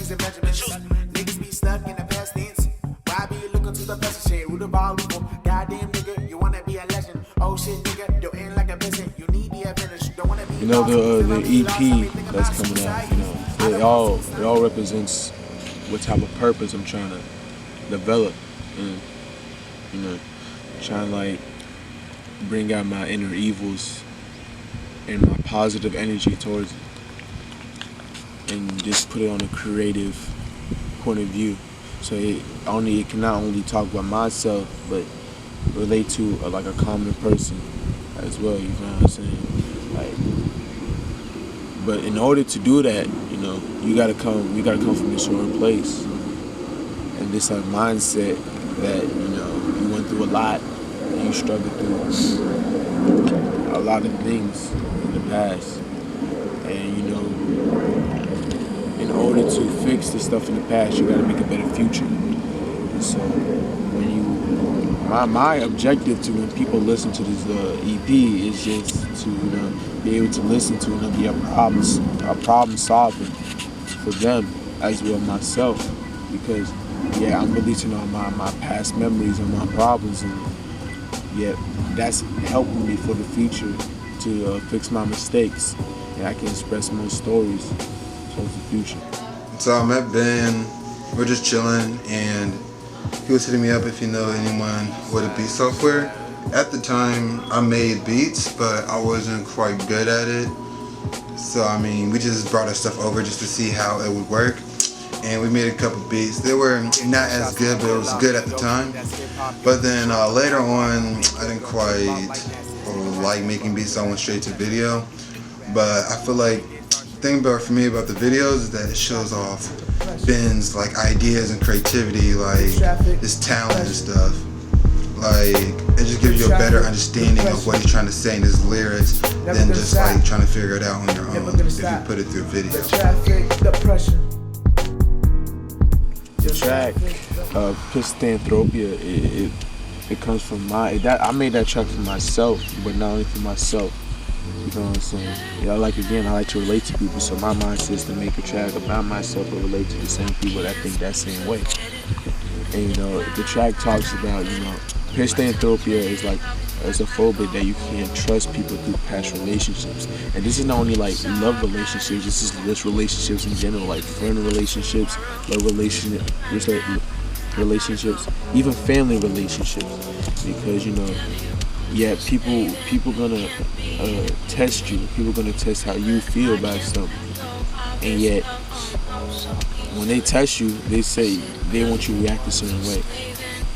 Jesse's and Benjamins. Niggas be stuck in the past tense. Why be looking to the present shit? Who the ball evil? Goddamn nigga, you wanna be a legend. Oh shit, nigga, you're in like a peasant. You need the advantage. Don't wanna be You know, the EP that's coming out, you know, it all represents what type of purpose I'm trying to develop, and you know, trying to like bring out my inner evils and my positive energy towards it, and just put it on a creative point of view. So it can not only talk about myself, but relate to like a common person as well. You know what I'm saying? Like, but in order to do that, you know, you gotta come from a certain place, and this like mindset that you know you went through a lot, and you struggled through a lot of things in the past, and you know, in order to fix the stuff in the past, you gotta make a better future. And so when my objective to when people listen to this EP is just to be able to listen to it and be a problem solver for them as well myself, because yeah, I'm releasing all my past memories and my problems, and yeah, that's helping me for the future to fix my mistakes, and I can express more stories towards the future. So I met Ben, we're just chilling, and he was hitting me up if you know anyone with a beat software. At the time, I made beats, but I wasn't quite good at it. So I mean, we just brought our stuff over just to see how it would work. And we made a couple beats. They were not as good, but it was good at the time. But then later on, I didn't quite like making beats, so I went straight to video. But I feel like the thing for me about the videos is that it shows off Ben's like ideas and creativity, like his talent and stuff. Like it just gives you a better understanding of what he's trying to say in his lyrics than just like trying to figure it out on your own if you put it through video. The track, Pistanthropia, it comes from I made that track for myself, but not only for myself. You know what I'm saying? Yeah, I like to relate to people, so my mindset is to make a track about myself but relate to the same people that think that same way. And you know, the track talks about, you know, Pistanthropia is like it's a phobia that you can't trust people through past relationships. And this is not only like love relationships, this is just relationships in general, like friend relationships, love relationships, even family relationships. Because you know, yeah, people gonna test you. People gonna test how you feel about something. And yet, when they test you, they say they want you to react a certain way.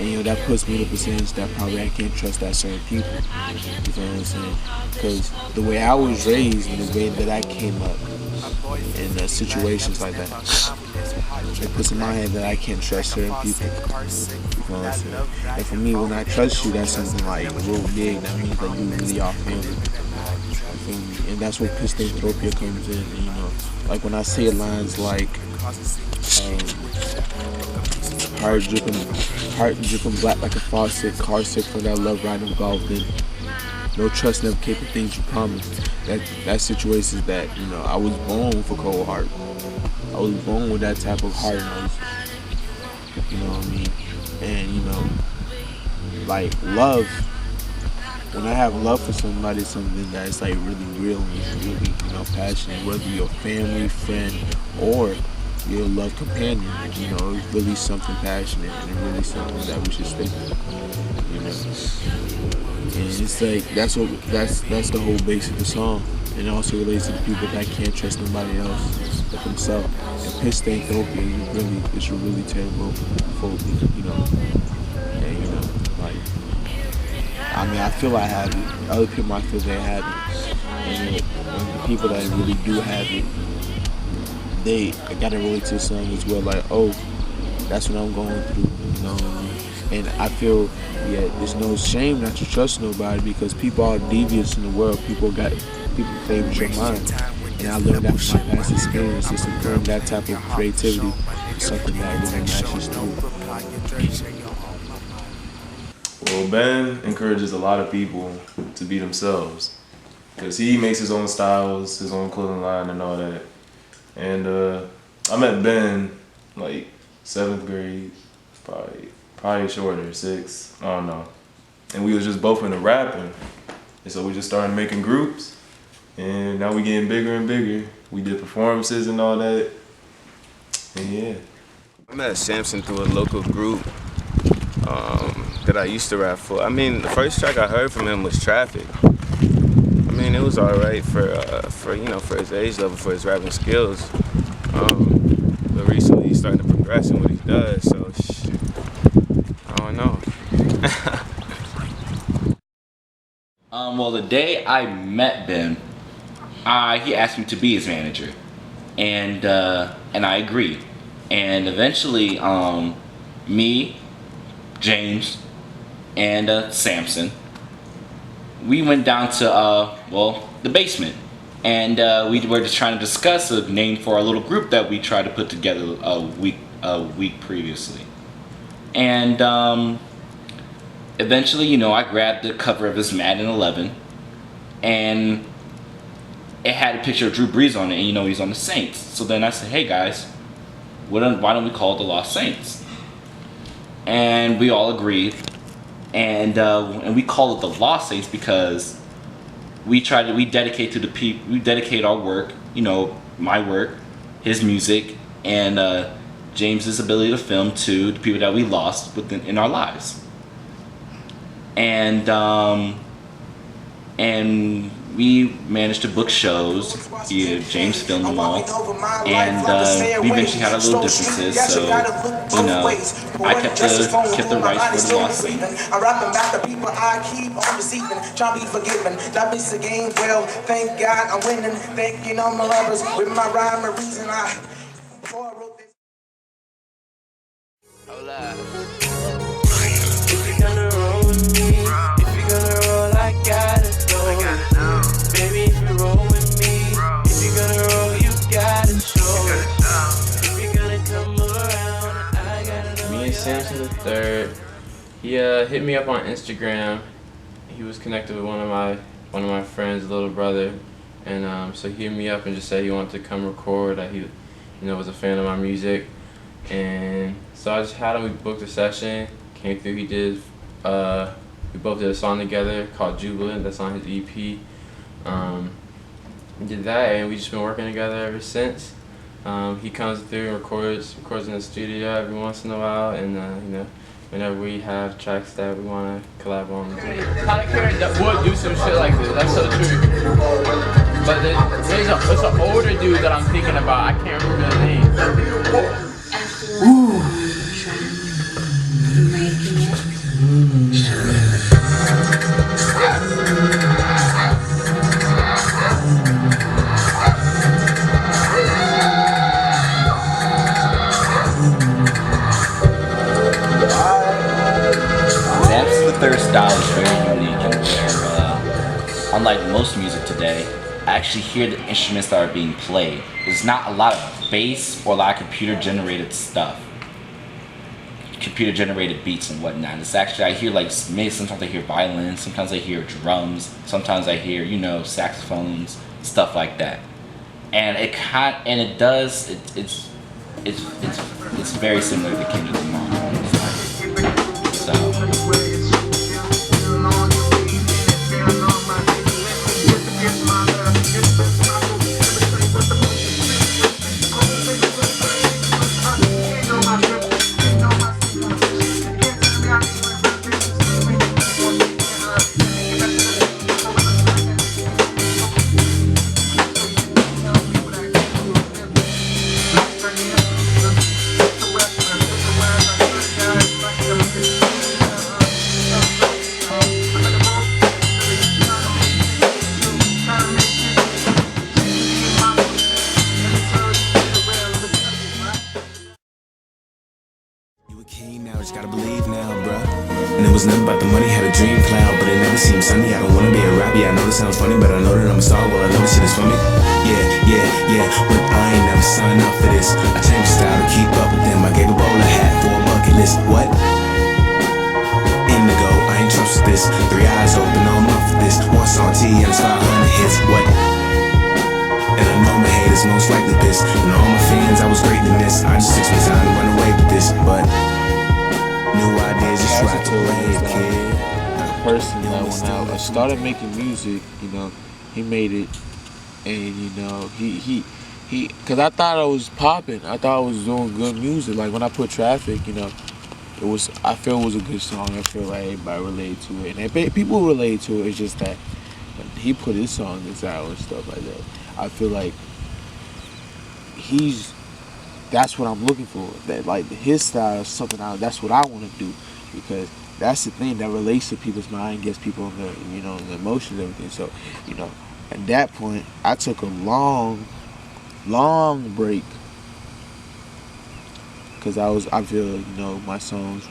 And you know, that puts me in a percentage that probably I can't trust that certain people. You know what I'm saying? Because the way I was raised and the way that I came up in situations like that, it puts in my head that I can't trust certain people. You know what I'm saying? And for me, when I trust you, that's something like real big. That means that you really are family. And that's where Pistanthropia comes in. And, you know, like when I say lines like heart dripping black like a faucet, car sick for that love ride involved in. No trust, never keep the things you promised. That situation is that, you know, I was born with a cold heart. I was born with that type of heart, you know what I mean? And you know, like love, when I have love for somebody, it's something that's like really real and really, you know, passionate, whether you're a family, friend, or your love companion. You know, it's really something passionate and really something that we should stick with, you know. And it's like that's the whole base of the song. And it also relates to the people that can't trust nobody else but themselves. And Pistanthropia is a really terrible phobia, you know. And you know, like, I mean, I feel I have it. Other people might feel they have it. And the people that really do have it, they gotta relate to the song as well. Like, oh, that's what I'm going through, you know what I mean? And I feel, yeah, there's no shame not to trust nobody, because people are devious in the world. People play with your mind. And I learned that from my past experiences, to confirm that type of creativity is something that really matches through. Well, Ben encourages a lot of people to be themselves, because he makes his own styles, his own clothing line and all that. And I met Ben like 7th grade, probably shorter, 6th, I don't know. And we was just both into rapping. And so we just started making groups. And now we getting bigger and bigger. We did performances and all that. And yeah. I met Samson through a local group that I used to rap for. I mean, the first track I heard from him was Traffic. I mean, it was alright for you know, for his age level, for his rapping skills. But recently he's starting to progress in what he does, so I don't know. Well, the day I met Ben, he asked me to be his manager, and I agreed. And eventually, me, James, and Samson, we went down to the basement, and we were just trying to discuss a name for our little group that we tried to put together a week previously. And eventually, you know, I grabbed the cover of his Madden 11, and it had a picture of Drew Brees on it, and you know he's on the Saints. So then I said, hey guys, why don't we call it the Lost Saints? And we all agreed, and we call it the Lost Saints because we dedicate our work, you know, my work, his music, and James's ability to film to the people that we lost in our lives. And we managed to book shows. James filmed them all, and we eventually had our little differences. So, you know, I kept the rights for the Lost Saints. I'm rapping about the people I keep on receiving, trying to be forgiven. That makes the game well. Thank God I'm winning. Thanking all my lovers with my rhyme and reason. Before I wrote this. If you're gonna roll with me, if you're gonna roll, I gotta know. Baby, if you roll with me, if you're gonna roll, you gotta show. If you're gonna come around, I gotta know. Me and Samson the Third, he hit me up on Instagram. He was connected with one of my friends' little brother, and so he hit me up and just said he wanted to come record. That he, you know, was a fan of my music, and so I just had him. We booked a session. Came through. He did. We both did a song together called Jubilant. That's on his EP. We did that, and we just been working together ever since. He comes through and records in the studio every once in a while, and you know, whenever we have tracks that we want to collab on. Tyler Karen would do some shit like this. That's so true. But there's an older dude that I'm thinking about. I can't remember his name. Ooh. Third style is very unique, and where, unlike most music today, I actually hear the instruments that are being played. There's not a lot of bass or a lot of computer-generated stuff, computer-generated beats and whatnot. It's actually, I hear like, maybe sometimes I hear violins, sometimes I hear drums, sometimes I hear, you know, saxophones, stuff like that. And it's very similar to Kendrick Lamar. So. Nothing about the money, had a dream cloud, but it never seemed sunny. I don't wanna be a rapper, yeah, I know this sounds funny, but I know that I'm a star, well, I know this shit is funny. Yeah, but I ain't never signed up for this. I changed style to keep up with them. I gave a bowler hat for a bucket list. What? Indigo, I ain't trust with this. 3 eyes open all month for this. One song T and it's 500 hits. What? And I know my haters is most likely pissed. And all my fans, I was great in this. I just took some time to run away with this, but new ideas just right away, kid. Person that when I started making music, you know, he made it, and you know, he, cause I thought I was popping. I thought I was doing good music. Like when I put Traffic, you know, I feel it was a good song. I feel like everybody related to it, and people relate to it. It's just that when he put his songs out and stuff like that, I feel like that's what I'm looking for. That like his style is something that's what I want to do, because that's the thing that relates to people's mind, gets people in the, you know, the emotions and everything. So, you know, at that point, I took a long break, because I feel, you know, my songs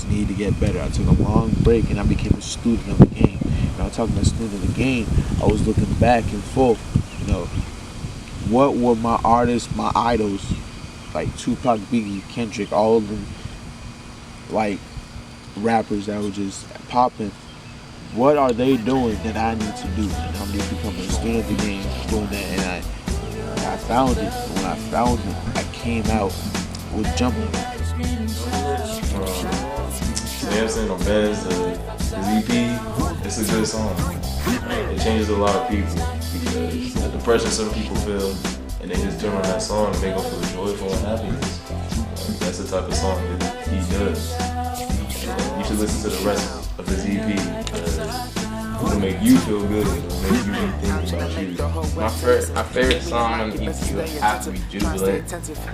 need to get better. I took a long break and I became a student of the game. And I was talking about student of the game, I was looking back and forth, you know, what were my artists, my idols, like Tupac, Biggie, Kendrick, all of them, like rappers that were just popping. What are they doing that I need to do? And I'm just becoming a student of the game, doing that. And I found it. When I found it, I came out with Jumping. Samson on Bez, his EP, it's a good song. It changes a lot of people, because the depression some people feel, and they just turn on that song and make them feel joyful and happiness. That's the type of song that he does. And you should listen to the rest of his EP, because it'll make you feel good. It'll make you think about you. My favorite song on the EP would have to be Jubilant,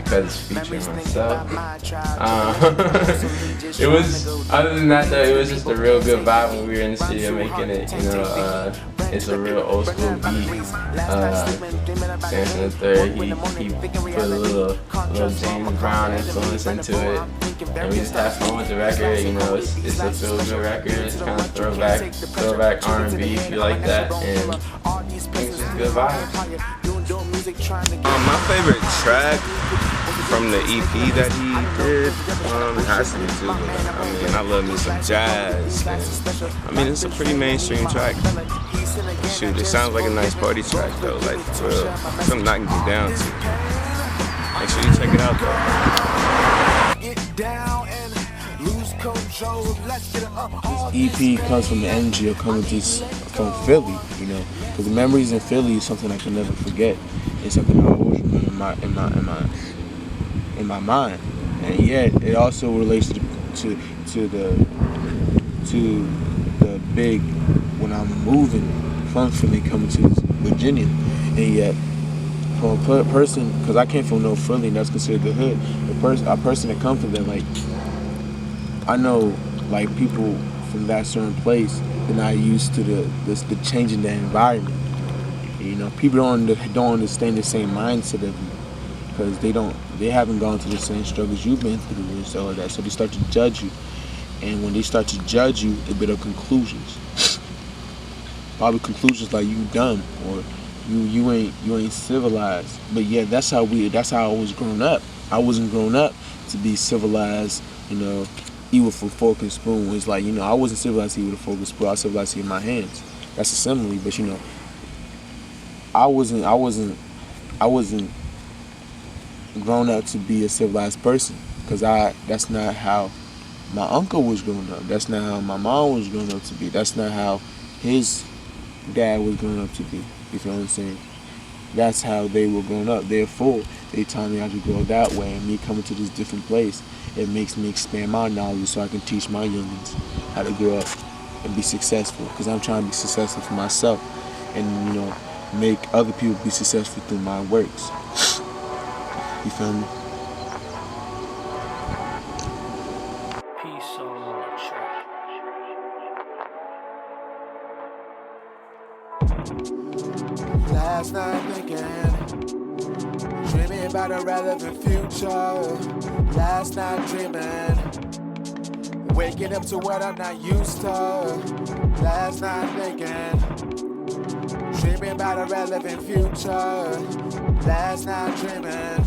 because it's featuring myself. It was, other than that though, it was just a real good vibe when we were in the studio making it, you know. It's a real old school beat. Samson the Third, he put a little James Brown influence into it, and we just have fun with the record. You know, it's a feel good record. It's kind of throwback R&B if you like that, and it's just good vibes. My favorite track from the EP that he did has to be Jubilant. I mean, I love me some jazz, and I mean, it's a pretty mainstream track. Shoot, it sounds like a nice party track though, like for real. Something I can get down to. Make sure you check it out though. This EP comes from the energy of coming from Philly, you know, because the memories in Philly is something I can never forget. It's something I always remember in my mind, and yet it also relates to the big, when I'm moving from Philly coming to Virginia, and yet from a person, because I came from no Philly, and that's considered the hood. A person that comes from there, like I know, like people from that certain place, they're not used to the change in the environment. You know, people don't understand the same mindset of you, because they haven't gone through the same struggles you've been through and stuff like that. So they start to judge you, and when they start to judge you, they build up conclusions. Probably conclusions like you dumb, or you ain't civilized. But yeah, that's how I was grown up. I wasn't grown up to be civilized, you know, eat with a fork and spoon. It's like, you know, I wasn't civilized to eat with a fork and spoon. I was civilized to eat with my hands. That's a simile, but you know, I wasn't grown up to be a civilized person, because that's not how my uncle was grown up. That's not how my mom was grown up to be. That's not how his dad was grown up to be. You feel what I'm saying? That's how they were grown up. Therefore, they taught me how to grow that way, and me coming to this different place, it makes me expand my knowledge so I can teach my youngins how to grow up and be successful, because I'm trying to be successful for myself, and you know, make other people be successful through my works. You feel me? Last night thinking, dreaming about a relevant future. Last night dreaming, waking up to what I'm not used to. Last night thinking, dreaming about a relevant future. Last night dreaming,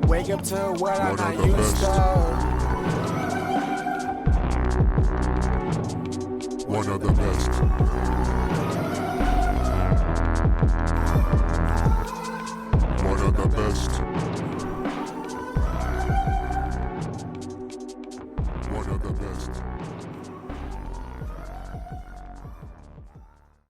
wake up to what I'm not used to. One of the best.